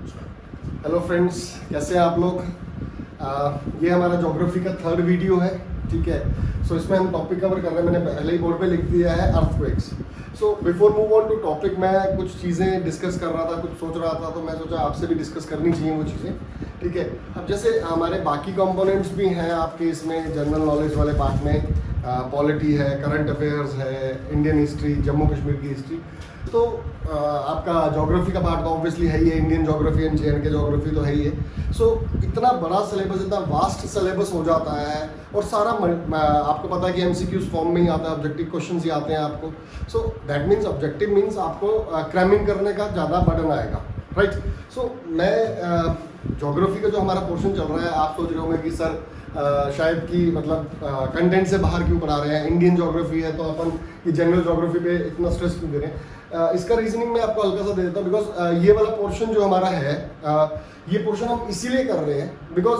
Hello friends, कैसे हैं आप लोग। ये हमारा ज्योग्राफी का थर्ड वीडियो है, ठीक है। सो इसमें हम टॉपिक कवर कर रहे हैं, मैंने पहले ही बोर्ड पे लिख दिया है earthquakes. So before move on to topic, मैं कुछ चीज़ें डिस्कस कर रहा था, कुछ सोच रहा था, तो मैं सोचा आपसे भी डिस्कस करनी चाहिए वो चीज़ें, ठीक है। अब जैसे हमारे बाकी कंपोनेंट्स भी हैं आपके इसमें जनरल नॉलेज वाले पार्ट में, पॉलिटी है, करंट अफेयर्स है, इंडियन हिस्ट्री, जम्मू कश्मीर की हिस्ट्री। तो आपका ज्योग्राफी का पार्ट तो ऑब्वियसली है ही है, Indian geography and J&K geography तो है ही है। सो इतना बड़ा सिलेबस, इतना वास्ट सिलेबस हो जाता है, और सारा आपको पता है कि एमसीक्यूज फॉर्म में ही आता है, ऑब्जेक्टिव क्वेश्चंस ही आते हैं आपको। So that means objective means आपको क्रैमिंग करने का ज़्यादा बर्डन आएगा, राइट। सो मैं ज्योग्राफी का जो हमारा पोर्शन चल रहा है, आप सोच रहे होंगे कि सर शायद कि मतलब कंटेंट से बाहर क्यों पढ़ा रहे हैं, इंडियन ज्योग्राफी है तो अपन ये जनरल ज्योग्राफी पे इतना स्ट्रेस क्यों दे रहे हैं। इसका रीजनिंग मैं आपको हल्का सा दे देता हूँ, बिकॉज ये वाला पोर्शन जो हमारा है, ये पोर्शन हम इसीलिए कर रहे हैं बिकॉज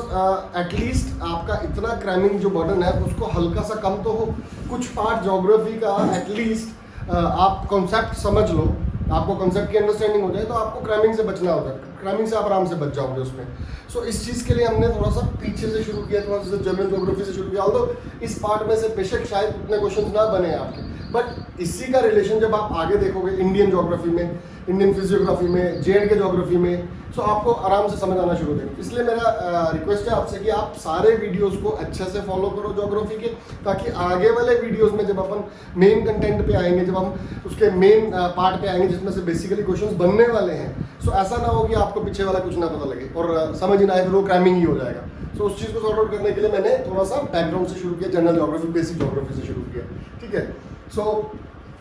एटलीस्ट आपका इतना क्रैमिंग जो बर्डन है उसको हल्का सा कम तो हो। कुछ पार्ट ज्योग्राफी का एटलीस्ट आप कॉन्सेप्ट समझ लो, आपको कॉन्सेप्ट की अंडरस्टैंडिंग हो जाए तो आपको क्रैमिंग से बचना हो जाए, क्रैमिंग से आप आराम से बच जाओगे उसमें। सो इस चीज़ के लिए हमने थोड़ा सा पीछे से शुरू किया, थोड़ा सा जनरल ज्योग्राफी से शुरू किया। ऑल्दो इस पार्ट में से बेशक शायद उतने क्वेश्चन ना बने आपके, बट इसी का रिलेशन जब आप आगे देखोगे इंडियन ज्योग्राफी में, इंडियन फिजियोग्राफी में, जे.एंड.के ज्योग्राफी में, सो आपको आराम से समझ आना शुरू होगा। इसलिए मेरा रिक्वेस्ट है आपसे कि आप सारे वीडियोस को अच्छे से फॉलो करो ज्योग्राफी के, ताकि आगे वाले वीडियोस में जब अपन मेन कंटेंट पे आएंगे, जब हम उसके मेन पार्ट पे आएंगे जिसमें से बेसिकली क्वेश्चंस बनने वाले हैं, सो ऐसा ना हो कि आपको पीछे वाला कुछ ना पता लगे और समझ ही ना आए, फिर वो क्रैमिंग ही हो जाएगा। सो उस चीज़ को सॉर्ट आउट करने के लिए मैंने थोड़ा सा बैकग्राउंड से शुरू किया, जनरल ज्योग्राफी, बेसिक ज्योग्राफी से शुरू किया, ठीक है। सो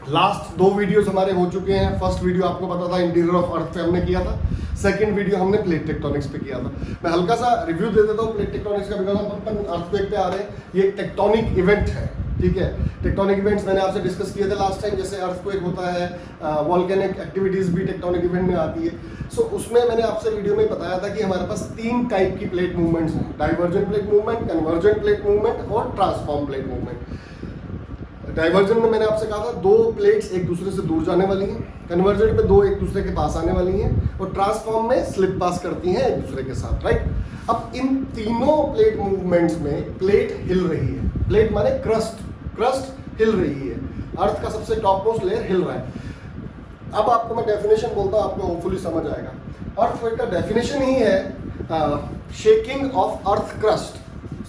लास्ट 2 वीडियोस हमारे हो चुके हैं। फर्स्ट वीडियो आपको पता था इंटीरियर ऑफ अर्थ पे हमने किया था, सेकंड वीडियो हमने प्लेट टेक्टोनिक्स पे किया था। मैं हल्का सा रिव्यू दे देता हूँ प्लेट टेक्टोनिक्स का, बिकॉज अपन अर्थक्वेक पे आ रहे हैं। ये एक टेक्टोनिक इवेंट है, ठीक है। टेक्टोनिक इवेंट्स मैंने आपसे डिस्कस किए थे लास्ट टाइम, जैसे अर्थक्वेक होता है, वॉल्केनिक एक्टिविटीज भी टेक्टोनिक इवेंट में आती है। सो उसमें मैंने आपसे वीडियो में बताया था कि हमारे पास 3 टाइप की प्लेट मूवमेंट्स हैं, divergent plate movement, convergent plate movement और ट्रांसफॉर्म प्लेट मूवमेंट। डाइवर्जन में मैंने आपसे कहा था 2 प्लेट्स एक दूसरे से दूर जाने वाली हैं, कन्वर्जेंट में 2 एक दूसरे के पास आने वाली हैं, और ट्रांसफॉर्म में स्लिप पास करती हैं एक दूसरे के साथ, राइट। अब इन तीनों प्लेट मूवमेंट्स में प्लेट हिल रही है, प्लेट माने क्रस्ट हिल रही है, अर्थ का सबसे टॉप मोस्ट लेयर हिल रहा है। अब आपको मैं डेफिनेशन बोलता हूँ, आपको होपफुली समझ आएगा। अर्थक्वेक का डेफिनेशन ही है shaking of earth crust.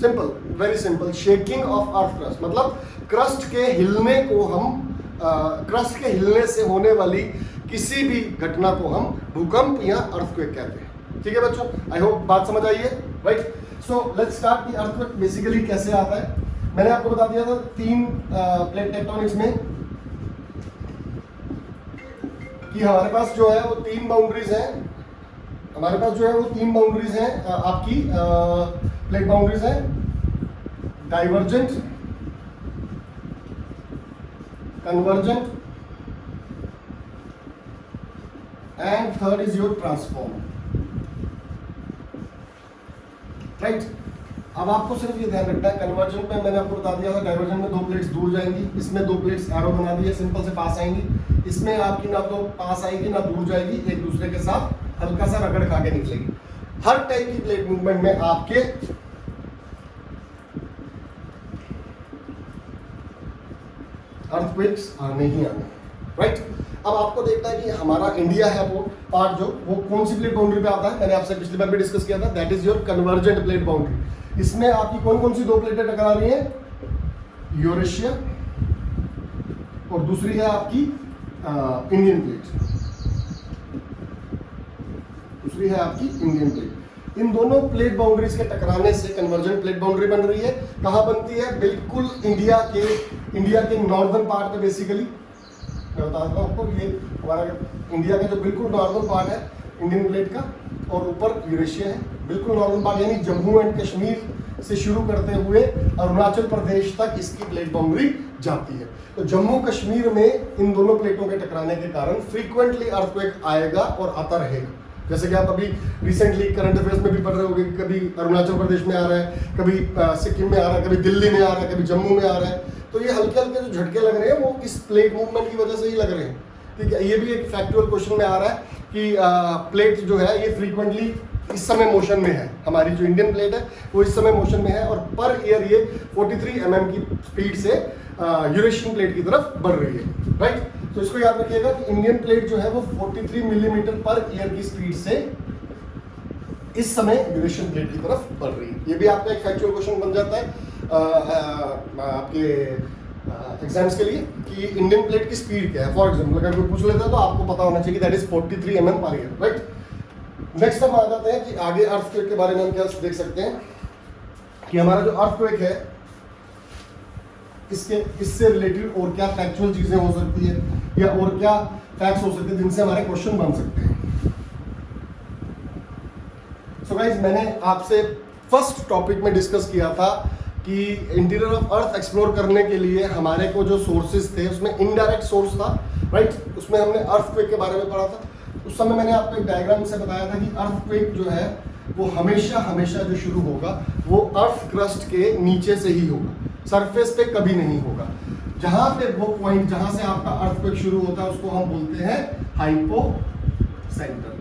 Simple, very simple, shaking of earth crust मतलब क्रस्ट के हिलने को हम क्रस्ट के हिलने से होने वाली किसी भी घटना को हम भूकंप या अर्थक्वेक कहते हैं, ठीक है बच्चों। आई होप बात समझ आई है, राइट। सो लेट्स स्टार्ट कि अर्थक्वेक बेसिकली कैसे आता है। मैंने आपको बता दिया था 3 प्लेट टेक्टोनिक्स में कि हमारे पास जो है वो 3 बाउंड्रीज हैं, हमारे पास जो है वो 3 बाउंड्रीज हैं आपकी प्लेट बाउंड्रीज हैं, divergent, convergent and third is your transform, right. अब आपको सिर्फ ये ध्यान रखना है, कन्वर्जेंट में मैंने आपको बता दिया था, डाइवर्जेंट में 2 प्लेट्स दूर जाएंगी, इसमें 2 प्लेट्स एरो बना दी है, सिंपल से पास आएंगी। इसमें आपकी ना तो पास आएगी ना दूर जाएगी, एक दूसरे के साथ हल्का सा रगड़ खा के निकलेगी। हर टाइप की प्लेट मूवमेंट में आपके अर्थक्वेक्स आने ही आने, राइट। अब आपको देखना है कि हमारा इंडिया है वो पार्ट जो वो कौन सी प्लेट बाउंड्री पे आता है, मैंने आपसे पिछली बार भी डिस्कस किया था, that is your convergent plate boundary. इसमें आपकी कौन कौन सी 2 प्लेटें टकरा रही हैं, यूरेशिया और दूसरी है आपकी इंडियन प्लेट, दूसरी है आपकी इंडियन प्लेट। इन दोनों प्लेट बाउंड्रीज के टकराने से कन्वर्जेंट प्लेट बाउंड्री बन रही है। कहाँ बनती है, बिल्कुल इंडिया के नॉर्दर्न पार्ट पे। बेसिकली मैं बता देता हूँ आपको, ये हमारा इंडिया का जो बिल्कुल नॉर्दर्न पार्ट है इंडियन प्लेट का, और ऊपर यूरेशिया है, बिल्कुल नॉर्दर्न पार्ट, यानी जम्मू एंड कश्मीर से शुरू करते हुए अरुणाचल प्रदेश तक इसकी प्लेट बाउंड्री जाती है। तो जम्मू कश्मीर में इन दोनों प्लेटों के टकराने के कारण फ्रीक्वेंटली अर्थक्वेक आएगा और आता रहेगा। जैसे कि आप अभी रिसेंटली करंट अफेयर्स में भी पढ़ रहे होंगे, कभी अरुणाचल प्रदेश में आ रहा है, कभी सिक्किम में आ रहा है, कभी दिल्ली में आ रहा है, कभी जम्मू में आ रहा है। तो ये हल्के हल्के जो झटके लग रहे हैं वो इस प्लेट मूवमेंट की वजह से ही लग रहे हैं, ठीक है। ये भी एक फैक्चुअल क्वेश्चन में आ रहा है कि प्लेट जो है ये फ्रीक्वेंटली इस समय मोशन में है, हमारी जो इंडियन प्लेट है वो इस समय मोशन में है और पर ईयर ये 43 mm की स्पीड से यूरेशियन प्लेट की तरफ बढ़ रही है, राइट। तो इसको याद रखिएगा कि इंडियन प्लेट जो है वो 43 मिलीमीटर पर ईयर की स्पीड से इस समय यूरेशियन प्लेट की तरफ बढ़ रही है। ये भी आपका एक फैक्चुअल क्वेश्चन बन जाता है आपके एग्जाम्स के लिए कि इंडियन प्लेट की स्पीड क्या है। फॉर एग्जाम्पल अगर कोई पूछ लेता है तो आपको पता होना चाहिए कि that is 43 mm per year, right. Next हम आ जाते हैं कि आगे अर्थक्वेक के बारे में हम क्या देख सकते हैं कि हमारा जो अर्थक्वेक है इससे रिलेटेड और क्या फैक्चुअल चीजें हो सकती है या और क्या फैक्ट्स हो सकते हैं जिनसे हमारे क्वेश्चन बन सकते हैं। सो गाइस, मैंने आपसे फर्स्ट टॉपिक में डिस्कस किया था कि इंटीरियर ऑफ अर्थ एक्सप्लोर करने के लिए हमारे को जो सोर्सेज थे उसमें इनडायरेक्ट सोर्स था, राइट। उसमें हमने अर्थक्वेक के बारे में पढ़ा था। उस समय मैंने आपको एक डायग्राम से बताया था कि अर्थक्वेक जो है वो हमेशा जो शुरू होगा वो अर्थ क्रस्ट के नीचे से ही होगा, सरफेस पे कभी नहीं होगा। जहां पे वो पॉइंट जहां से आपका अर्थक्वेक शुरू होता है उसको हम बोलते हैं हाइपोसेंटर।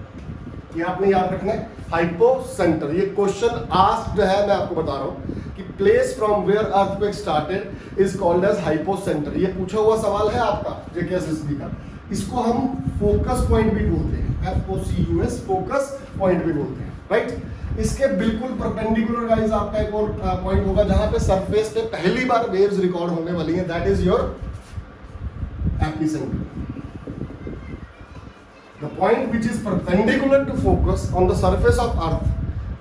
ये आपने याद रखना है, हाइपोसेंटर। ये क्वेश्चन आस्क्ड है, मैं आपको बता रहा हूं कि place from where earthquake started is called as hypocentre. ये पूछा हुआ सवाल है आपका जेकेएसएसबी का। इसको हम फोकस पॉइंट भी बोलते हैं, FOCUS, फोकस पॉइंट भी बोलते हैं, राइट। इसके बिल्कुल परपेंडिकुलर गाइस आपका एक और पॉइंट होगा जहां पे सरफेस पे पहली बार वेव्स रिकॉर्ड होने वाली हैं, that is your epicentre. The point which is perpendicular to focus on the surface of Earth,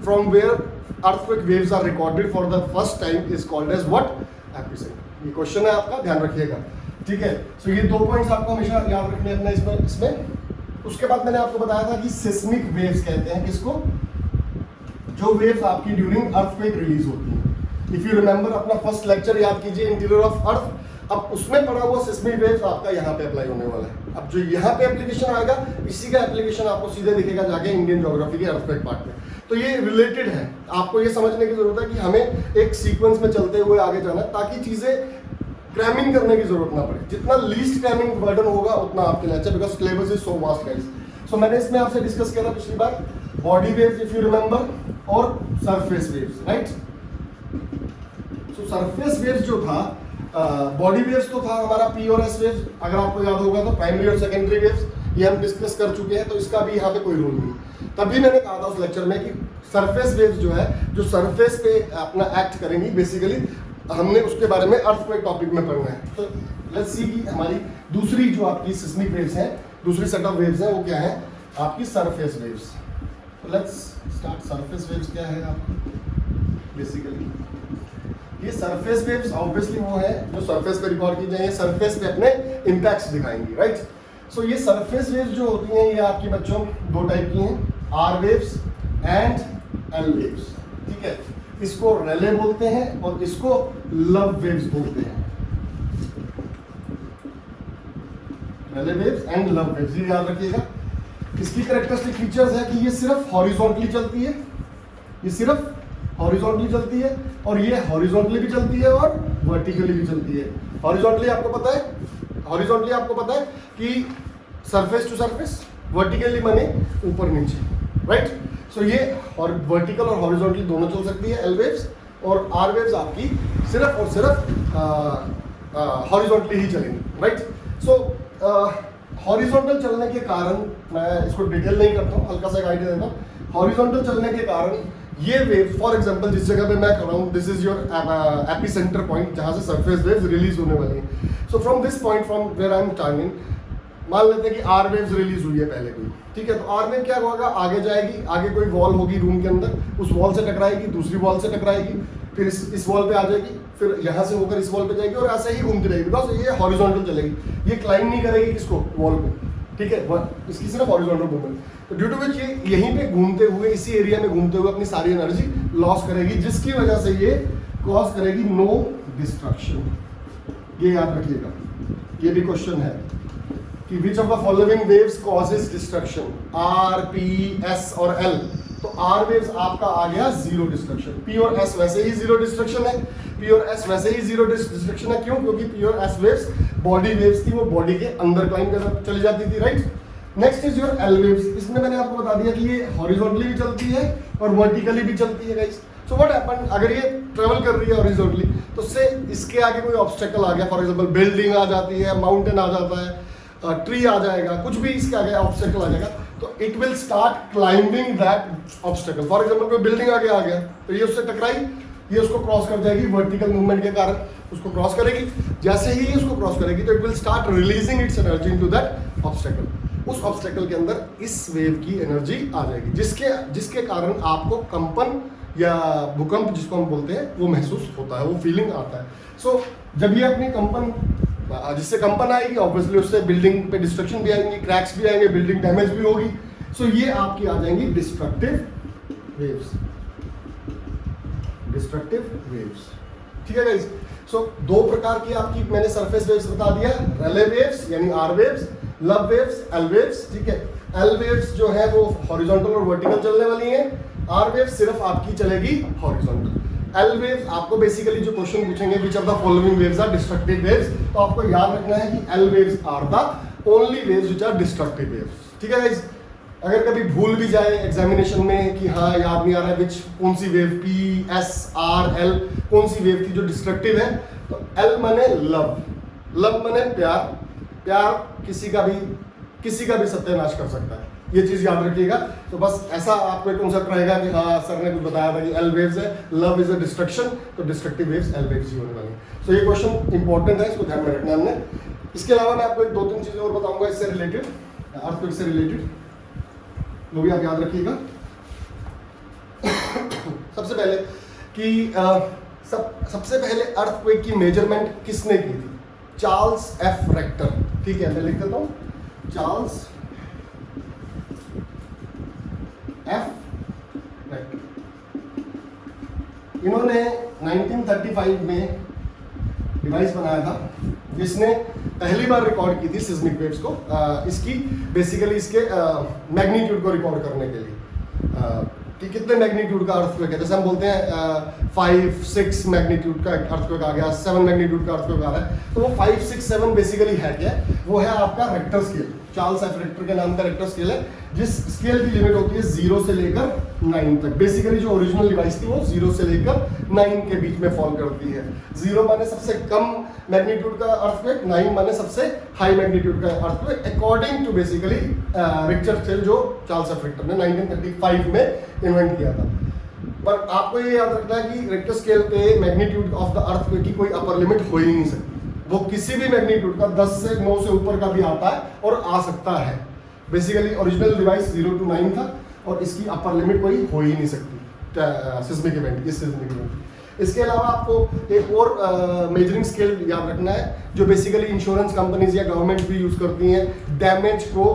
from where earthquake waves are recorded for the first time, is called as what? Epicenter. ये question है आपका, ध्यान रखिएगा, ठीक है। सो ये 2 points आपको हमेशा याद रखने अपने इसमें। उसके बाद मैंने आपको बताया था कि सिस्मिक वेव्स कहते हैं किसको? जो वेव्स आपकी ड्यूरिंग अर्थक्वेक रिलीज होती हैं। इफ यू रिमेंबर अपना फर्स्ट लेक्चर याद कीजिए इंटीरियर ऑफ अर्थ, अब उसमें पड़ा हुआ सिस्मिक वेव्स आपका यहाँ पे अप्लाई होने वाला है। अब जो यहाँ पे एप्लीकेशन आएगा इसी का एप्लीकेशन आपको सीधे दिखेगा जाके इंडियन ज्योग्राफी के अर्थक्वेक पार्ट में। तो ये रिलेटेड है, आपको ये समझने की जरूरत है कि हमें एक सीक्वेंस में चलते हुए आगे जाना है ताकि चीजें क्रैमिंग करने की जरूरत ना पड़े। जितना लीस्ट क्रैमिंग बर्डन होगा उतना आपके लिए अच्छा, because syllabus is so vast guys. So मैंने इसमें आपसे डिस्कस किया था पिछली बार body waves if you remember और surface waves, right. So surface waves जो था, बॉडी वेव्स तो था हमारा P और S वेव्स, अगर आपको याद होगा तो प्राइमरी और सेकेंडरी वेव्स ये हम डिस्कस कर चुके हैं, तो इसका भी यहाँ पे कोई रोल नहीं। तभी मैंने कहा था उस लेक्चर में कि सरफेस वेव्स जो है जो सरफेस पे अपना एक्ट करेंगी, बेसिकली हमने उसके बारे में अर्थक्वेक टॉपिक में पढ़ना है। तो लेट्स सी कि हमारी दूसरी जो आपकी सिस्मिक वेव्स हैं, दूसरी सेट ऑफ वेव्स हैं, वो क्या है? आपकी सरफेस वेव्स। तो लेट्स स्टार्ट। सरफेस वेव्स क्या है आपकी? बेसिकली ये सरफेस वेव्स ऑब्वियसली वो है जो सरफेस पे रिकॉर्ड की जाएंगे, सरफेस पे अपने इम्पैक्ट्स दिखाएंगी, राइट। सो ये सरफेस वेव्स जो होती हैं ये आपकी बच्चों 2 टाइप की हैं, R waves and L waves, ठीक है। इसको रेले बोलते हैं और इसको लव वेव्स बोलते हैं। रेले वेव्स एंड लव वेव्स, ये याद रखिएगा। इसकी कैरेक्टरिस्टिक फीचर्स है कि ये सिर्फ हॉरिजॉन्टली चलती है, ये सिर्फ हॉरिजॉन्टली चलती है और ये हॉरिजॉन्टली भी चलती है और वर्टिकली भी चलती है। हॉरिजॉन्टली आपको पता है कि सरफेस टू सरफेस, वर्टिकली माने ऊपर नीचे, राइट। सो ये और वर्टिकल और हॉरिजॉन्टली दोनों चल सकती है एल वेव्स, और आर वेव्स आपकी सिर्फ और सिर्फ हॉरिजॉन्टली ही चलेंगी, राइट। सो हॉरिजॉन्टल चलने के कारण, मैं इसको डिटेल नहीं करता हूँ, हल्का सा एक आइडिया देता हूँ। हॉरिजॉन्टल चलने के कारण ये वेव, फॉर एग्जांपल जिस जगह पे मैं कर रहा हूँ, this is your epicentre point जहाँ से सरफेस वेव्स रिलीज होने वाली हैं। So from this point, from where I am turning, मान लेते हैं कि आर वेव्स रिलीज हुई है पहले कोई, ठीक है। तो आर वेव क्या होगा? आगे जाएगी, आगे कोई वॉल होगी रूम के अंदर, उस वॉल से टकराएगी, दूसरी वॉल से टकराएगी, फिर इस वॉल पे आ जाएगी, फिर यहाँ से होकर इस वॉल पे जाएगी और ऐसे ही घूमती रहेगी, बिकॉज ये हॉरिजॉन्टल चलेगी, ये क्लाइंब नहीं करेगी किसको? वॉल को, ठीक है। इसकी सिर्फ हॉरिजॉन्टल मूवमेंट, तो ड्यू टू विच ये यहीं पे घूमते हुए, इसी एरिया में घूमते हुए अपनी सारी एनर्जी लॉस करेगी, जिसकी वजह से ये कॉज करेगी नो डिस्ट्रक्शन। ये याद रखिएगा, ये भी क्वेश्चन है कि which of the following waves causes destruction? R, P, S और एल। तो आर वेव्स आपका आ गया जीरो डिस्ट्रक्शन, पी और एस वैसे ही जीरो डिस्ट्रक्शन है, पी और एस वैसे ही जीरो डिस्ट्रक्शन है। क्यों? क्योंकि पी और एस वेव्स बॉडी वेव्स थी, वो बॉडी के अंदर क्लाइंब कर चली जाती थी, right. Next is your L waves. इसमें मैंने आपको बता दिया कि ये हॉरिजॉन्टली भी चलती है और वर्टिकली भी चलती है गाइस। सो व्हाट हैपन, अगर ये ट्रेवल कर रही है हॉरिजॉन्टली तो से इसके आगे कोई ऑब्स्टेकल आ गया, फॉर एग्जांपल बिल्डिंग आ जाती है, माउंटेन आ जाता है, ट्री आ जाएगा, कुछ भी इसके आगे ऑब्स्टेकल आ जाएगा, तो it will start climbing that obstacle. For example कोई बिल्डिंग आगे आ गया तो ये उससे टकराई, ये उसको क्रॉस कर जाएगी वर्टिकल मूवमेंट के कारण, उसको क्रॉस करेगी। जैसे ही उसको क्रॉस करेगी तो it will start releasing it's energy into that obstacle. उस ऑब्स्टेकल के अंदर इस वेव की एनर्जी आ जाएगी, जिसके कारण आपको कंपन या भूकंप जिसको हम बोलते हैं वो महसूस होता है, वो फीलिंग आता है। सो जब ये अपनी कंपन, जिससे कंपन आएगी ऑब्वियसली उससे बिल्डिंग पे डिस्ट्रक्शन भी आएंगी, क्रैक्स भी आएंगे, बिल्डिंग डैमेज भी होगी। सो ये आपकी आ जाएंगी डिस्ट्रक्टिव वेव्स, डिस्ट्रक्टिव वेव्स। ठीक है गाइस। सो दो प्रकार की आपकी मैंने सरफेस वेव्स बता दिया, रेले वेव्स यानी आर वेव्स, लब वेव्स, एल वेव्स। ठीक है, एल वेव्स जो है वो हॉरिजॉन्टल और वर्टिकल चलने वाली हैं, आर वेव्स सिर्फ आपकी चलेगी हॉरिजॉन्टल। एल वेव्स आपको बेसिकली जो क्वेश्चन पूछेंगे which of the following waves are destructive waves, तो आपको याद रखना है कि L waves are the only waves which are destructive waves. ठीक है गाइस। अगर कभी भूल भी जाए एग्जामिनेशन में कि हाँ याद नहीं आ रहा है विच कौन सी wave, P S R L कौन सी वेव थी जो डिस्ट्रक्टिव है, तो एल माने लव, लव माने प्यार, प्यार किसी का भी सत्यानाश कर सकता है, ये चीज याद रखिएगा। तो बस ऐसा आपको कॉन्सेप्ट रहेगा कि हाँ सर ने कुछ बताया था कि एल वेव्स है, लव इज अ डिस्ट्रक्शन, तो डिस्ट्रक्टिव वेव्स एल वेव्स ही होने वाली है। तो ये क्वेश्चन इंपॉर्टेंट है, इसको ध्यान में रखना हमने। इसके अलावा मैं आपको दो तीन चीजें और बताऊंगा इससे रिलेटेड, अर्थक्वेक से रिलेटेड, वो भी आप याद रखिएगा। सबसे पहले कि सबसे पहले अर्थक्वेक की मेजरमेंट किसने की थी? Charles F Richter. ठीक है, मैं लिख देता हूं, चार्ल्स एफ रेक्टर। इन्होंने 1935 में डिवाइस बनाया था जिसने पहली बार रिकॉर्ड की थी सिस्मिक वेव्स को, इसकी बेसिकली इसके मैग्नीट्यूड को रिकॉर्ड करने के लिए, कि कितने मैग्नीट्यूड का अर्थक्वेक है। जैसे हम बोलते हैं 5-6 मैग्नीट्यूड का अर्थक्वेक आ गया, 7 मैग्नीट्यूड का अर्थक्वेक आ रहा है, तो वो 5, 6, 7 बेसिकली है क्या? वो है आपका Richter scale. Charles F Richter के नाम का रेक्टर स्केल है, जिस स्केल की लिमिट होती है 0 से लेकर 9 तक। बेसिकली जो ओरिजिनल डिवाइस थी वो 0 से लेकर 9 के बीच में फॉल करती है। 0 माने सबसे कम मैग्नीट्यूड का अर्थक्वेक, 9 माने सबसे हाई मैग्नीट्यूड का earthquake, according to basically Richter scale जो चार्ल्स एफ रेक्टर ने 1935 में इन्वेंट किया था। पर आपको ये याद रखना है कि रिक्टर स्केल पे मैग्नीट्यूड ऑफ द अर्थक्वेक की कोई अपर लिमिट हो ही नहीं सकती। वो किसी भी मैग्नीट्यूड का 10 से 9 से ऊपर का भी आता है और आ सकता है। बेसिकली ओरिजिनल डिवाइस 0 to 9 था और इसकी अपर लिमिट कोई हो ही नहीं सकती सिस्मिक इवेंट, इस सिस्मिक इवेंट। इसके अलावा आपको एक और मेजरिंग स्केल याद रखना है जो बेसिकली इंश्योरेंस कंपनीज या गवर्नमेंट भी यूज करती हैं डैमेज को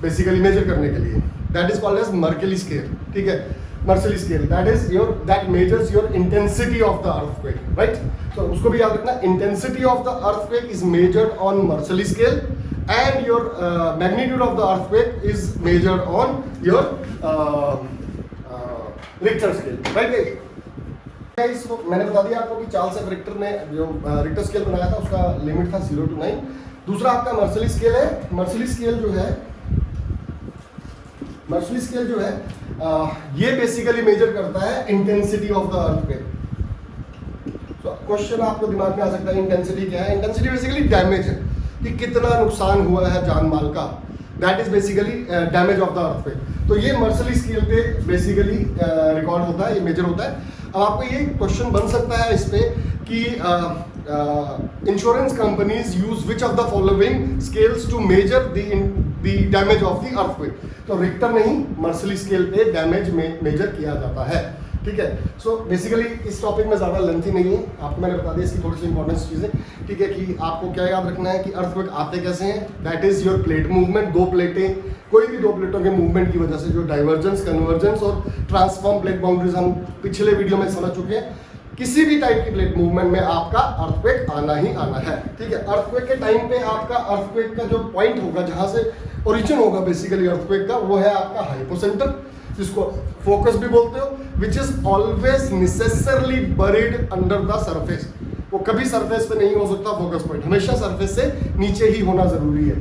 बेसिकली मेजर करने के लिए। That is called as Mercalli scale. ठीक है, Mercalli scale that measures your intensity of the earthquake, right? तो उसको भी याद रखना, intensity of the earthquake is measured on Mercalli scale and your magnitude of the earthquake is measured on your Richter scale, right guys? So, मैंने बता दिया आपको कि चार्ल्स एफ रिक्टर ने जो रिक्टर स्केल बनाया था उसका लिमिट था 0 to 9। दूसरा आपका मर्केली स्केल है। मर्केली स्केल जो है ये बेसिकली मेजर करता है इंटेंसिटी ऑफ द अर्थक्वेक। तो क्वेश्चन आपको दिमाग में आ सकता है इंटेंसिटी क्या है? इंटेंसिटी बेसिकली डैमेज है, कि कितना नुकसान हुआ है जान माल का, that is basically damage of the earthquake. तो ये मर्केली स्केल पे बेसिकली रिकॉर्ड होता है, ये मेजर होता है। अब आपको ये क्वेश्चन बन सकता है इस पे कि insurance companies use which of the following scales to measure the damage of the earthquake. तो रिक्टर नहीं, मर्केली स्केल पे डैमेज मेजर किया जाता है। ठीक है, सो बेसिकली इस टॉपिक में ज़्यादा लेंथी नहीं है, आपको मैंने बता दिया इसकी थोड़ी सी इंपॉर्टेंस चीज़ें। ठीक है, कि आपको क्या याद रखना है कि अर्थक्वेक आते कैसे हैं? That is your plate movement. दो प्लेटें, कोई भी दो प्लेटों के मूवमेंट की वजह से जो डाइवर्जेंस, कन्वर्जेंस और ट्रांसफॉर्म प्लेट बाउंड्रीज हम पिछले वीडियो में समझ चुके हैं। किसी भी टाइप की प्लेट मूवमेंट में आपका अर्थक्वेक आना ही आना है। ठीक है, अर्थक्वेक के टाइम पे आपका अर्थक्वेक का जो पॉइंट होगा, जहाँ से ओरिजिन होगा बेसिकली अर्थक्वेक का, वो है आपका हाइपोसेंटर, जिसको फोकस भी बोलते हो, which is always necessarily buried under the surface. वो कभी सरफेस पे नहीं हो सकता फोकस पॉइंट, हमेशा सरफेस से नीचे ही होना जरूरी है।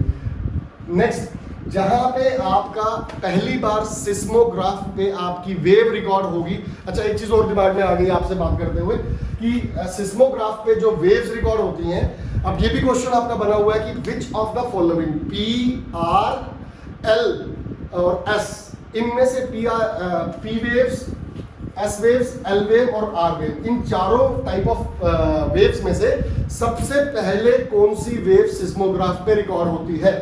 नेक्स्ट, जहां पे आपका पहली बार सिस्मोग्राफ पे आपकी वेव रिकॉर्ड होगी। अच्छा, एक चीज और दिमाग में आ गई आपसे बात करते हुए कि सिस्मोग्राफ पे जो वेव्स रिकॉर्ड होती हैं, अब ये भी क्वेश्चन आपका बना हुआ है कि which of the following P, R, L और एस, इनमें से P waves, S waves, L wave और आर वेव, इन चारों टाइप ऑफ वेव्स में से सबसे पहले कौन सी वेव सिस्मोग्राफ पे रिकॉर्ड होती है?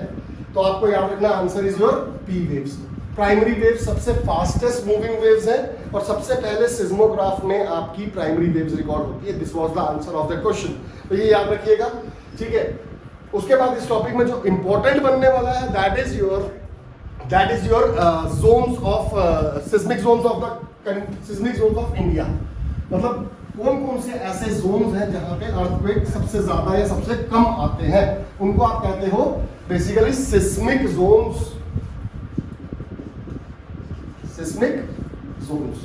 तो आपको याद रखना, answer is your P waves. Primary wave सबसे फास्टेस्ट मूविंग वेव्स हैं और सबसे पहले सिस्मोग्राफ में आपकी प्राइमरी वेव्स रिकॉर्ड होती है। This was the answer of the question, तो ये याद रखिएगा, ठीक है। उसके बाद इस टॉपिक में जो इंपॉर्टेंट बनने वाला है, that is your zones of seismic zones of the seismic zones of India. मतलब कौन कौन से ऐसे जोन्स हैं जहां पे अर्थक्वेक सबसे ज्यादा या सबसे कम आते हैं, उनको आप कहते हो basically seismic zones. Seismic zones.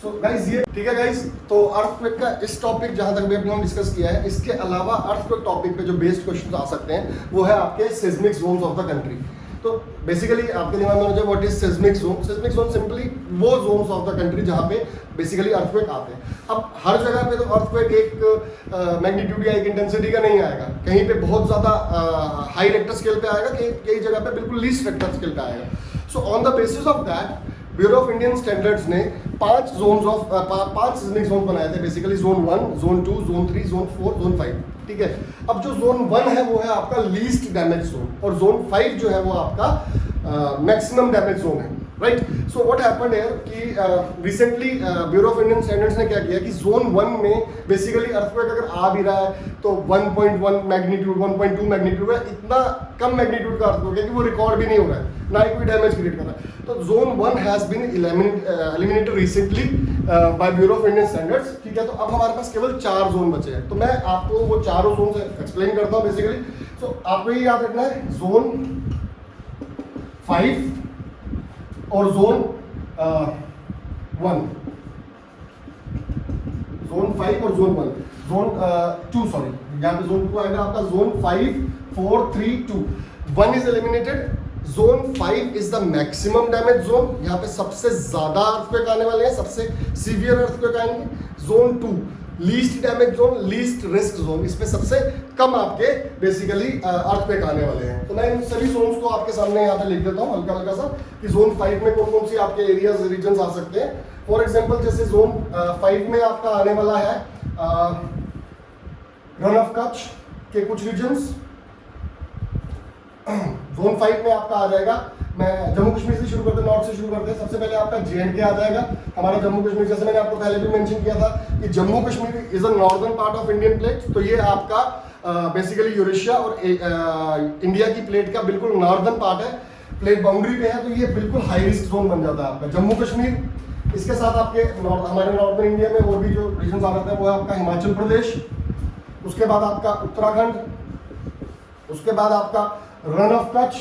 So guys, ये ठीक है गाइस। तो अर्थक्वेक का इस टॉपिक जहां तक भी अपने हम डिस्कस किया है, इसके अलावा अर्थक्वेक टॉपिक पे जो बेस्ड क्वेश्चन आ सकते हैं वो है आपके seismic zones of the country. तो बेसिकली आपके दिमाग में होना चाहिए what is seismic zone. Seismic zone simply वो जोन्स ऑफ द कंट्री जहां पे बेसिकली अर्थक्वेक आते हैं। अब हर जगह पे तो अर्थक्वेक एक मैग्नीट्यूड या एक इंटेंसिटी का नहीं आएगा, कहीं पे बहुत ज्यादा हाई रेक्टर स्केल पे आएगा, कई जगह पे बिल्कुल लीस्ट रेक्टर स्केल पे आएगा। So on the basis of that bureau of Indian standards ने 5 सिस्मिक जोन बनाए थे, basically zone 1, zone 2, zone 3, zone 4, zone 5, ठीक है। अब जो जोन 1 है वो है आपका लीस्ट डैमेज जोन और जोन 5 जो है वो आपका मैक्सिमम डैमेज जोन है, राइट। सो व्हाट हैपेंड है कि recently bureau of Indian standards ने क्या किया कि जोन 1 में बेसिकली अर्थक्वेक अगर आ भी रहा है तो 1.1 मैग्नीट्यूड, 1.2 मैग्नीट्यूड है, इतना कम मैग्नीट्यूड का अर्थक्वेक है कि वो रिकॉर्ड भी नहीं हो रहा है, ना ही कोई डैमेज क्रिएट कर रहा है। तो zone 1 has been eliminated recently by Bureau of Indian Standards, ठीक है। तो अब हमारे पास केवल 4 जोन बचे हैं, तो मैं आपको वो चारों जोन एक्सप्लेन करता हूँ बेसिकली। सो आपको ये याद रखना है, जोन 5 और जोन 1, जोन 5 और जोन 1, जोन 2, सॉरी यहाँ पे जोन 2 आएगा आपका, zone 5, 4, 3, 2, 1 is eliminated. Zone 5 is the maximum damage zone, यहाँ पे सबसे ज्यादा अर्थक्वेक आने वाले हैं, सबसे सीवियर अर्थक्वेक आएंगे। Zone 2 least damage zone, least risk zone, इसमें सबसे कम आपके बेसिकली अर्थक्वेक आने वाले हैं। तो मैं इन सभी जोन्स को आपके सामने यहाँ पे लिख देता हूँ हल्का हल्का सा कि जोन 5 में कौन कौन सी आपके एरियाज रीजन आ सकते हैं। फॉर एग्जाम्पल जैसे जोन 5 में आपका आने वाला है रन ऑफ कच्छ के कुछ रीजन्स। जोन 5 में आपका आ जाएगा, मैं जम्मू कश्मीर से शुरू करते हैं, नॉर्थ से शुरू करते हैं। सबसे पहले आपका J&K आ जाएगा, हमारा जम्मू कश्मीर, जैसे मैंने आपको पहले भी मेंशन किया था कि Jammu Kashmir is a northern part of Indian plate. तो ये आपका बेसिकली यूरेशिया और इंडिया की प्लेट का बिल्कुल नॉर्दर्न पार्ट है, प्लेट बाउंड्री पे है, तो ये बिल्कुल हाई रिस्क जोन बन जाता है आपका जम्मू कश्मीर। इसके साथ आपके हमारे नॉर्दर्न इंडिया में और भी जो रीजन आ जाते हैं वो है आपका हिमाचल प्रदेश, उसके बाद आपका उत्तराखंड, उसके बाद आपका run of Kutch,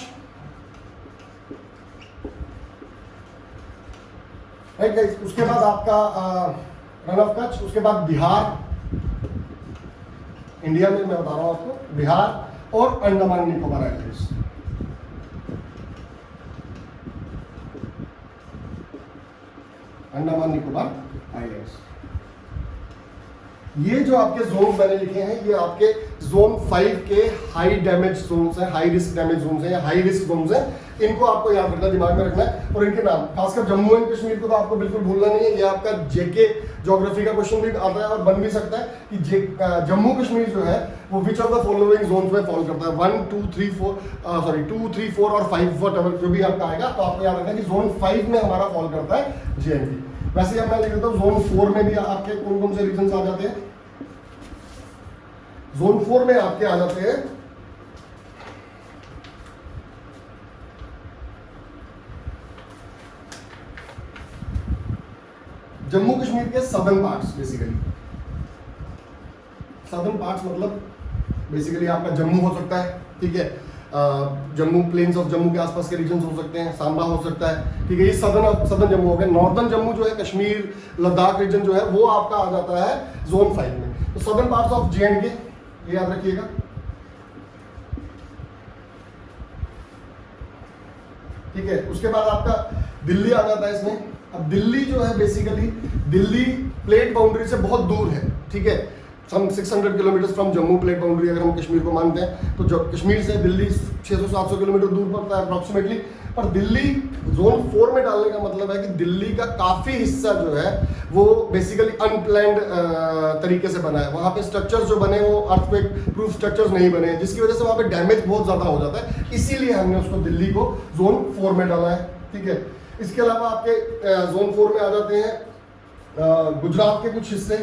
right guys, उसके बाद आपका रन ऑफ कच्छ, उसके बाद बिहार, इंडिया में मैं बता रहा हूं आपको, बिहार और अंडमान निकोबार आइलैंड्स। अंडमान निकोबार आइलैंड्स, ये जो आपके जोन मैंने लिखे हैं ये आपके जोन 5 के हाई डैमेज जोन्स हैं, हाई रिस्क डैमेज जोन्स हैं या हाई रिस्क जोन्स हैं। इनको आपको याद रखना, दिमाग में रखना है, और इनके नाम खासकर जम्मू एंड कश्मीर को तो आपको बिल्कुल भूलना नहीं है। ये आपका जेके ज्योग्राफी का क्वेश्चन भी आता है और बन भी सकता है कि जम्मू कश्मीर जो है वो which of the following zones में फॉल करता है, 1, 2, 3, 4 और 5 व्हाटएवर जो भी आपका आएगा। तो आपको याद रखना कि जोन 5 में हमारा फॉल करता है J&K। वैसे अब मैं लिख देता हूँ जोन 4 में भी आपके कौन कौन से रीजन आ जाते हैं। जोन 4 में आपके आ जाते हैं जम्मू कश्मीर के southern parts, basically southern parts मतलब बेसिकली आपका जम्मू हो सकता है, ठीक है, जम्मू प्लेन्स ऑफ जम्मू के आसपास के रीजन हो सकते हैं, सांबा हो सकता है, ठीक है, ये सदर्न जम्मू हो गया। नॉर्दर्न जम्मू जो है, कश्मीर लद्दाख रीजन जो है वो आपका आ जाता है जोन 5 में। तो सदर्न पार्ट्स ऑफ J&K ये याद रखिएगा। ठीक है। उसके बाद आपका दिल्ली आ जाता है इसमें। अब दिल्ली जो है बेसिकली दिल्ली प्लेट बाउंड्री से बहुत दूर है, ठीक है। सम 600 kilometre from Jammu plate boundary अगर हम कश्मीर को मानते हैं तो जो कश्मीर से दिल्ली 600-700 किलोमीटर दूर पड़ता है अप्रॉक्सीमेटली। पर दिल्ली जोन 4 में डालने का मतलब है कि दिल्ली का काफ़ी हिस्सा जो है वो बेसिकली अनप्लैंड तरीके से बना है। वहाँ पे स्ट्रक्चर्स जो बने वो अर्थक्वेक प्रूफ स्ट्रक्चर्स नहीं बने हैं, जिसकी वजह से वहाँ पे डैमेज बहुत ज़्यादा हो जाता है। इसीलिए हमने उसको दिल्ली को जोन 4 में डाला है, ठीक है। इसके अलावा आपके जोन 4 में आ जाते हैं गुजरात के कुछ हिस्से,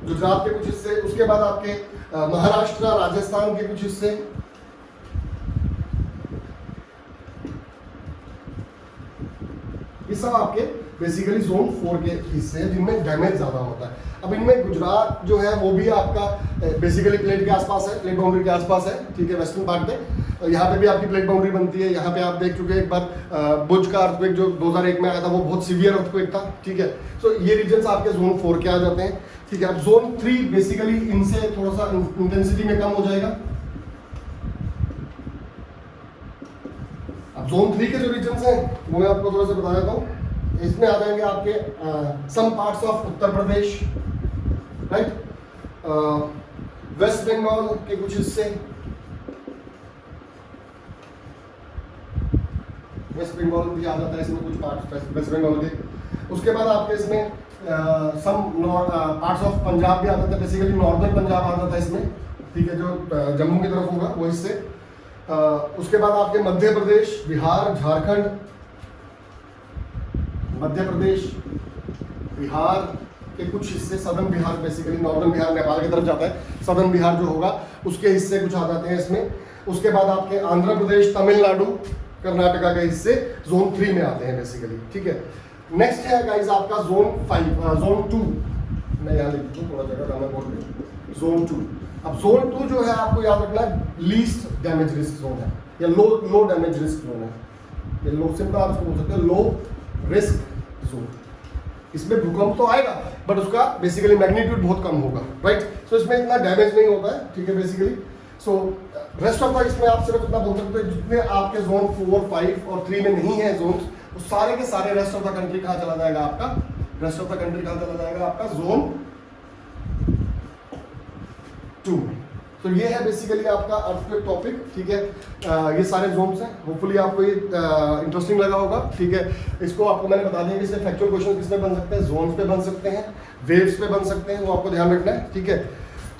गुजरात के कुछ हिस्से। उसके बाद आपके महाराष्ट्र राजस्थान के कुछ हिस्से, ये सब आपके बेसिकली जोन 4 के हिस्से हैं जिनमें डैमेज ज़्यादा होता है। अब इनमें गुजरात जो है वो भी आपका बेसिकली प्लेट के आसपास है, प्लेट बाउंड्री के आसपास है, ठीक है, वेस्टर्न पार्ट पे। यहाँ पे भी आपकी प्लेट बाउंड्री बनती है। यहाँ पे आप देख चुके हैं एक बार भुज का अर्थक्वेक जो 2001 में आया था, वो बहुत सीवियर अर्थक्वेक था, ठीक है। सो ये रीजन्स आपके जोन 4 के आ जाते हैं, ठीक है। अब जोन 3 बेसिकली इनसे थोड़ा सा इंटेंसिटी में कम हो जाएगा। अब जोन 3 के जो रीजन्स हैं वो मैं आपको थोड़ा सा बता देता हूँ। इसमें आ जाएंगे आपके some parts of Uttar Pradesh, right, West Bengal के कुछ हिस्से, वेस्ट बंगाल भी आ जाता है इसमें कुछ पार्ट्स वेस्ट बंगाल के। उसके बाद आपके इसमें सम पार्ट्स ऑफ पंजाब भी आ जाता है, बेसिकली नॉर्दर्न पंजाब आ जाता है इसमें, ठीक है, जो जम्मू की तरफ होगा वो हिस्से। उसके बाद आपके मध्य प्रदेश, बिहार, झारखंड, मध्य प्रदेश, बिहार के कुछ हिस्से, southern Bihar, basically northern Bihar Nepal की तरफ जाता है, सदर्न बिहार जो होगा उसके हिस्से कुछ आ जाते हैं इसमें। उसके बाद आपके आंध्र प्रदेश, तमिलनाडु, कर्नाटका के हिस्से जोन 3 में आते हैं बेसिकली, ठीक है। नेक्स्ट है गाइस आपका जोन 2, मैं यहाँ लिख दूँ थोड़ा जगह मैं बोल रही, जोन 2। अब जोन 2 जो है आपको याद रखना है लीस्ट डैमेज रिस्क जोन है, या लो डैमेज रिस्क जोन है, ये लो सिंपल आप इसको बोल सकते हैं लो रिस्क जोन। इसमें भूकंप तो आएगा बट उसका बेसिकली मैग्नीट्यूड बहुत कम होगा, राइट। सो इसमें इतना डैमेज नहीं होता है, ठीक है, basically. So rest of the इसमें आप सिर्फ इतना बोल सकते हैं जितने आपके जोन 4, 5 और 3 में नहीं है जोन, वो सारे के सारे रेस्ट ऑफ द कंट्री कहाँ चला जाएगा आपका, रेस्ट ऑफ द कंट्री कहाँ चला जाएगा आपका जोन 2 में। तो ये है बेसिकली आपका अर्थक्वेक टॉपिक, ठीक है। ये सारे जोन्स हैं, होपफुली आपको ये इंटरेस्टिंग लगा होगा, ठीक है। इसको आपको मैंने बता दिया कि इससे फैक्चुअल क्वेश्चन किस पे बन सकते हैं, जोन्स पे बन सकते हैं, वेव्स पे बन सकते हैं, वो आपको ध्यान रखना है, ठीक है।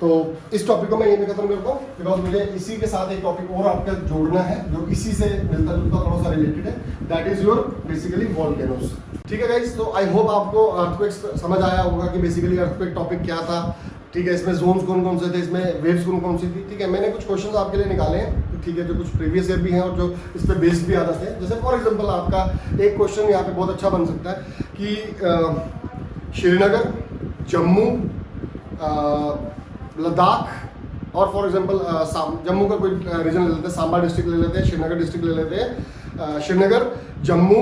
तो इस टॉपिक को मैं यहीं पे खत्म करता हूँ, बिकॉज मुझे इसी के साथ एक टॉपिक और आपका जोड़ना है जो इसी से मिलता जुलता थोड़ा सा रिलेटेड है, that is your basically volcanoes, ठीक है गाइस। तो आई होप आपको अर्थक्वेक समझ आया होगा कि बेसिकली अर्थक्वेक टॉपिक क्या था, ठीक है। इसमें जोन्स कौन कौन से थे, इसमें वेव्स कौन कौन सी थी, ठीक है। मैंने कुछ क्वेश्चंस आपके लिए निकाले हैं, ठीक है, जो कुछ प्रीवियस ईयर भी हैं और जो इस पे बेस्ड भी आ जाते हैं। जैसे फॉर एग्जांपल आपका एक क्वेश्चन यहाँ पे बहुत अच्छा बन सकता है कि श्रीनगर, जम्मू, लद्दाख और फॉर एग्जांपल जम्मू का कोई रीजन ले लेते हैं, सांबा डिस्ट्रिक्ट ले लेते हैं, श्रीनगर डिस्ट्रिक्ट ले लेते हैं, Srinagar, Jammu,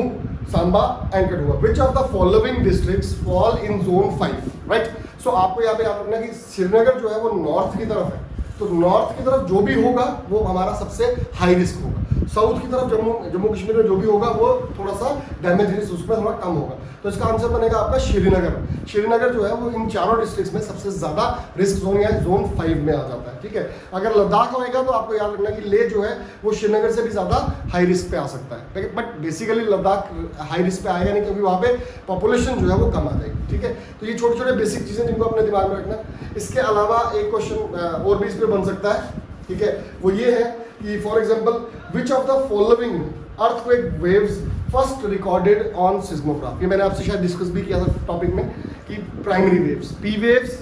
Samba and Kathua, which of the following districts fall in zone 5, right. So आपको यहाँ पे याद रखना कि श्रीनगर जो है वो नॉर्थ की तरफ है, तो नॉर्थ की तरफ जो भी होगा वो हमारा सबसे हाई रिस्क होगा। साउथ की तरफ जम्मू कश्मीर में जो भी होगा वो थोड़ा सा डैमेज रिस्क उसमें थोड़ा कम होगा। तो इसका आंसर बनेगा आपका श्रीनगर। श्रीनगर जो है वो इन चारों डिस्ट्रिक्ट्स में सबसे ज़्यादा रिस्क जोन या जोन 5 में आ जाता है, ठीक है। अगर लद्दाख होएगा तो आपको याद रखना कि लेह जो है वो श्रीनगर से भी ज़्यादा हाई रिस्क पे आ सकता है, but basically Ladakh high risk पे आएगा नहीं, क्योंकि वहाँ पे पॉपुलेशन जो है वो कम आ जाएगी, ठीक है। तो ये छोटे छोटे बेसिक चीज़ें जिनको अपने दिमाग में रखना। इसके अलावा एक क्वेश्चन और भी इस पर बन सकता है, ठीक है, वो ये है कि for example which of the following earthquake waves first recorded on seismograph. ये मैंने आपसे शायद डिस्कस भी किया था टॉपिक में कि प्राइमरी वेव्स, पी वेव्स,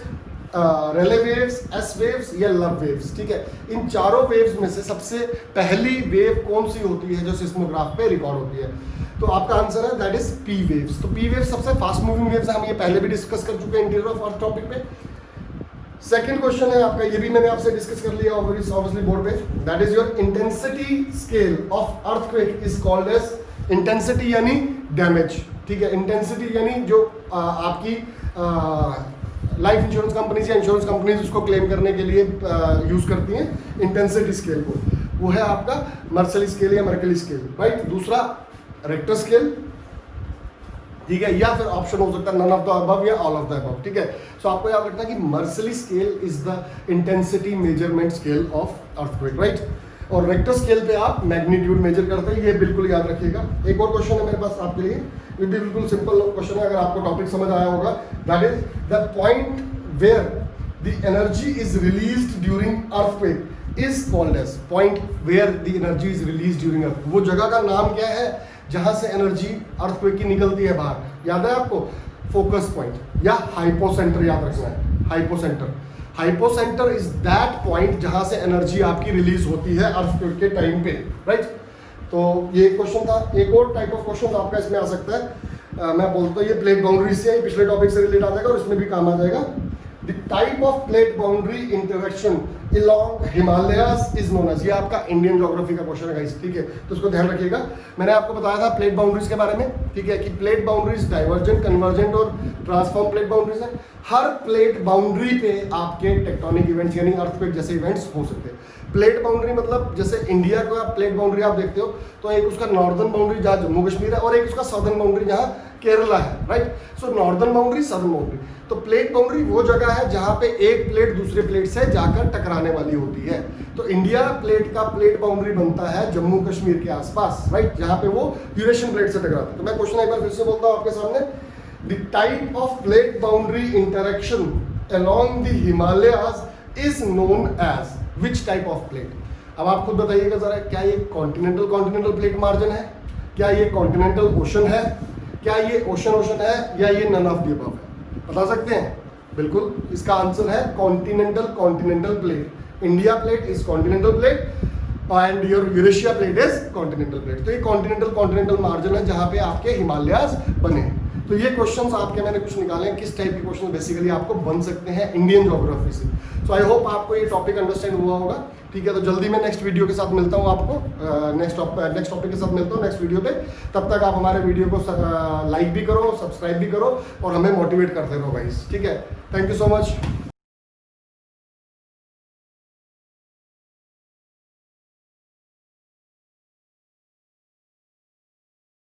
रेले वेव्स, एस वेव्स या लब वेव्स, ठीक है। इन चारों वेव्स में से सबसे पहली वेव कौन सी होती है जो सिस्मोग्राफ पे रिकॉर्ड होती है? तो आपका आंसर है दैट इज पी वेव्स। तो पी वेव्स सबसे फास्ट मूविंग वेव्स है, हम ये पहले भी डिस्कस कर चुके हैं इंटीरियर ऑफ अर्थ टॉपिक पे। सेकंड क्वेश्चन है आपका, ये भी मैंने आपसे डिस्कस कर लिया ऑब्वियसली बोर्ड पे, that is your intensity scale of earthquake is called as intensity यानी डैमेज, ठीक है। इंटेंसिटी यानी जो आपकी लाइफ इंश्योरेंस कंपनीज या इंश्योरेंस कंपनीज उसको क्लेम करने के लिए यूज करती हैं इंटेंसिटी स्केल को, वो है आपका मर्सली स्केल या मर्कली स्केल, राइट। दूसरा रिक्टर स्केल, ठीक है, या फिर ऑप्शन हो सकता है नन ऑफ द अबव या ऑल ऑफ द अबव, ठीक है। सो आपको याद रखना कि Mercalli scale is the intensity measurement scale of earthquake, right. और रिक्टर स्केल पे आप मैग्नीट्यूड मेजर करते हैं, ये बिल्कुल याद रखिएगा। एक और क्वेश्चन है मेरे पास आपके लिए, ये भी बिल्कुल सिंपल क्वेश्चन है, अगर आपको टॉपिक समझ आया होगा। That is the point where the energy is released during earthquake is called as, point where the energy is released during earthquake, वो जगह का नाम क्या है जहां से एनर्जी अर्थक्वेक की निकलती है बाहर, याद है आपको? फोकस पॉइंट या हाइपोसेंटर याद रखना है, hypocentre. Hypocentre is that point जहां से एनर्जी आपकी रिलीज होती है अर्थक्वेक के टाइम पे, राइट। तो ये क्वेश्चन था। एक और टाइप ऑफ क्वेश्चन आपका इसमें आ सकता है, मैं बोलता हूँ ये प्लेट बाउंड्री से, ये पिछले टॉपिक से रिलेट आ जाएगा और इसमें भी काम आ जाएगा। The type of plate boundary interaction along Himalayas is known as, ये आपका इंडियन ज्योग्राफी का क्वेश्चन है गाइस, ठीक है, तो उसको ध्यान रखिएगा। मैंने आपको बताया था प्लेट बाउंड्रीज के बारे में, ठीक है, कि प्लेट बाउंड्रीज डाइवर्जेंट, कन्वर्जेंट और ट्रांसफॉर्म प्लेट बाउंड्रीज है। हर प्लेट बाउंड्री पे आपके टेक्टोनिक इवेंट्स यानी अर्थक्वेक जैसे इवेंट्स हो सकते हैं। प्लेट बाउंड्री मतलब जैसे इंडिया का प्लेट बाउंड्री आप देखते हो तो एक उसका नॉर्दर्न बाउंड्री जहाँ जम्मू कश्मीर है और एक उसका सदर्न बाउंड्री जहाँ केरला है, राइट। सो नॉर्दर्न बाउंड्री, सदर्न बाउंड्री। तो प्लेट बाउंड्री वो जगह है जहाँ पे एक प्लेट दूसरे प्लेट से जाकर टकराने वाली होती है। तो इंडिया प्लेट का प्लेट बाउंड्री बनता है जम्मू कश्मीर के आसपास, राइट, जहाँ पे वो यूरेशियन प्लेट से टकराते हैं। तो मैं क्वेश्चन एक बार फिर से बोलता हूँ आपके सामने, the type of plate boundary interaction along the Himalayas is known as which type of plate? अब आप खुद बताइएगा जरा, क्या ये कॉन्टिनेंटल प्लेट मार्जिन है, क्या ये कॉन्टिनेंटल ओशन है, क्या ये ओशन है, या ये नन ऑफ द अबव है? बता सकते हैं? बिल्कुल, इसका आंसर है continental plate. India plate is continental plate and your Eurasia plate is continental plate. तो ये कॉन्टिनेंटल मार्जिन है जहाँ पे आपके हिमालयाज बने हैं। तो ये क्वेश्चंस आपके मैंने कुछ निकाले हैं, किस टाइप के क्वेश्चन बेसिकली आपको बन सकते हैं इंडियन ज्योग्राफी से। सो आई होप आपको ये टॉपिक अंडरस्टैंड हुआ होगा, ठीक है। तो जल्दी मैं नेक्स्ट वीडियो के साथ मिलता हूँ आपको, नेक्स्ट टॉपिक के साथ मिलता हूँ नेक्स्ट वीडियो पे। तब तक आप हमारे वीडियो को लाइक भी करो, सब्सक्राइब भी करो और हमें मोटिवेट करते रहो गाइस, ठीक है। Thank you so much.